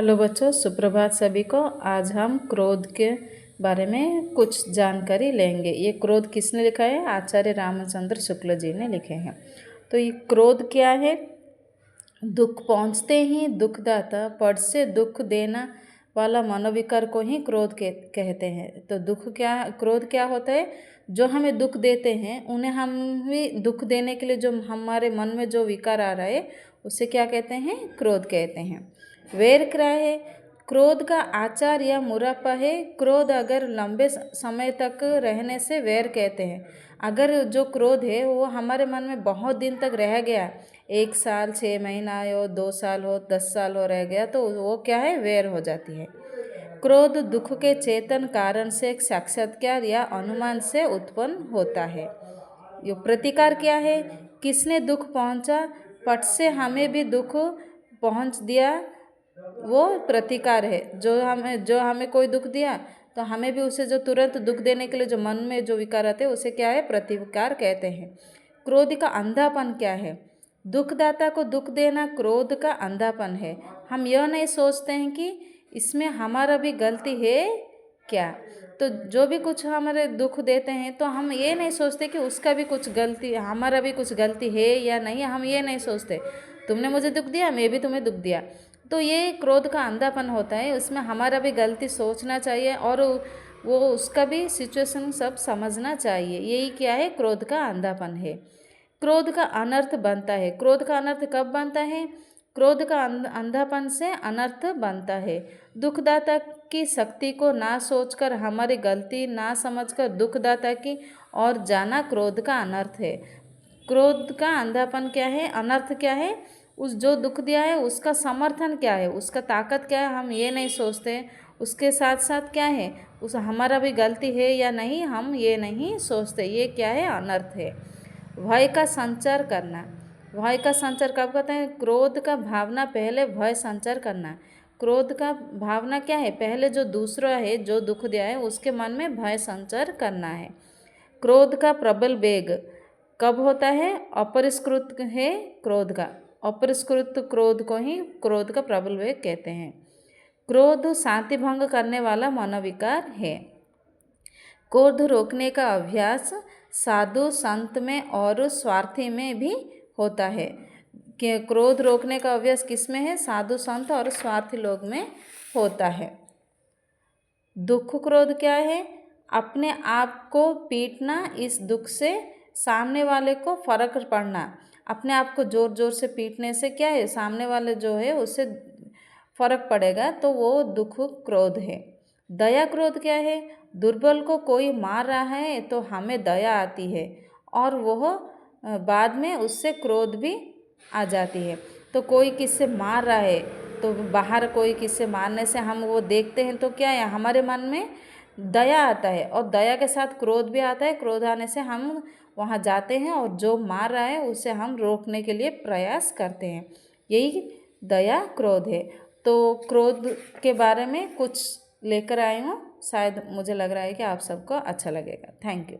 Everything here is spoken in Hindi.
हेलो बच्चों, सुप्रभात सभी को। आज हम क्रोध के बारे में कुछ जानकारी लेंगे। ये क्रोध किसने लिखा है? आचार्य रामचंद्र शुक्ल जी ने लिखे हैं। तो ये क्रोध क्या है? दुख पहुँचते ही दुखदाता, पड़ से दुख देना वाला मनोविकार को ही क्रोध कहते हैं। तो क्रोध क्या होता है? जो हमें दुख देते हैं उन्हें हम भी दुख देने के लिए जो हमारे मन में जो विकार आ रहा है उसे क्या कहते हैं? क्रोध कहते हैं। वैर क्या है? क्रोध का आचार या मुरब्बा है। क्रोध अगर लंबे समय तक रहने से वैर कहते हैं। अगर जो क्रोध है वो हमारे मन में बहुत दिन तक रह गया, 1 साल 6 महीना हो, 2 साल हो, 10 साल हो रह गया, तो वो क्या है? वैर हो जाती है। क्रोध दुख के चेतन कारण से एक साक्षात्कार या अनुमान से उत्पन्न होता है। ये प्रतिकार क्या है? किसने दुख पहुंचा, पट से हमें भी दुख पहुंच दिया, वो प्रतिकार है। जो हमें कोई दुख दिया तो हमें भी उसे जो तुरंत दुख देने के लिए जो मन में जो विकार आते हैं उसे क्या है? प्रतिकार कहते हैं। क्रोध का अंधापन क्या है? दुखदाता को दुख देना क्रोध का अंधापन है। हम यह नहीं सोचते हैं कि इसमें हमारा भी गलती है क्या। तो जो भी कुछ हमारे दुख देते हैं तो हम ये नहीं सोचते कि उसका भी कुछ गलती, हमारा भी कुछ गलती है या नहीं। हम ये नहीं सोचते तुमने मुझे दुख दिया, मैं भी तुम्हें दुख दिया। तो ये क्रोध का अंधापन होता है। उसमें हमारा भी गलती सोचना चाहिए और वो उसका भी सिचुएशन सब समझना चाहिए। यही क्या है? क्रोध का अंधापन है। क्रोध का अनर्थ बनता है। क्रोध का अनर्थ कब बनता है? क्रोध का अंधापन से अनर्थ बनता है। दुखदाता की शक्ति को ना सोचकर, हमारी गलती ना समझकर दुखदाता की और जाना क्रोध का अनर्थ है। क्रोध का अंधापन क्या है? अनर्थ क्या है? उस जो दुख दिया है उसका समर्थन क्या है, उसका ताकत क्या है, हम ये नहीं सोचते। उसके साथ साथ क्या है, उस हमारा भी गलती है या नहीं, हम ये नहीं सोचते। ये क्या है? अनर्थ है। भय का संचार करना। भय का संचार कब करते हैं? क्रोध का भावना पहले भय संचार करना। क्रोध का भावना क्या है? पहले जो दूसरा है, जो दुख दिया है, उसके मन में भय संचार करना है। क्रोध का प्रबल वेग कब होता है? अपरिष्कृत है क्रोध का। अपरिष्कृत क्रोध को ही क्रोध का प्रबल वेग कहते हैं। क्रोध शांति भंग करने वाला मनोविकार है। क्रोध रोकने का अभ्यास साधु संत में और स्वार्थी में भी होता है। कि क्रोध रोकने का अभ्यास किस में है? साधु संत और स्वार्थी लोग में होता है। दुख क्रोध क्या है? अपने आप को पीटना। इस दुख से सामने वाले को फर्क पड़ना। अपने आप को जोर जोर से पीटने से क्या है? सामने वाले जो है उससे फर्क पड़ेगा, तो वो दुख क्रोध है। दया क्रोध क्या है? दुर्बल को कोई मार रहा है तो हमें दया आती है और वह बाद में उससे क्रोध भी आ जाती है। तो कोई किससे मार रहा है तो बाहर कोई किससे मारने से हम वो देखते हैं तो क्या है? हमारे मन में दया आता है और दया के साथ क्रोध भी आता है। क्रोध आने से हम वहाँ जाते हैं और जो मार रहा है उसे हम रोकने के लिए प्रयास करते हैं। यही दया क्रोध है। तो क्रोध के बारे में कुछ लेकर आई हूँ, शायद मुझे लग रहा है कि आप सबको अच्छा लगेगा। Thank you.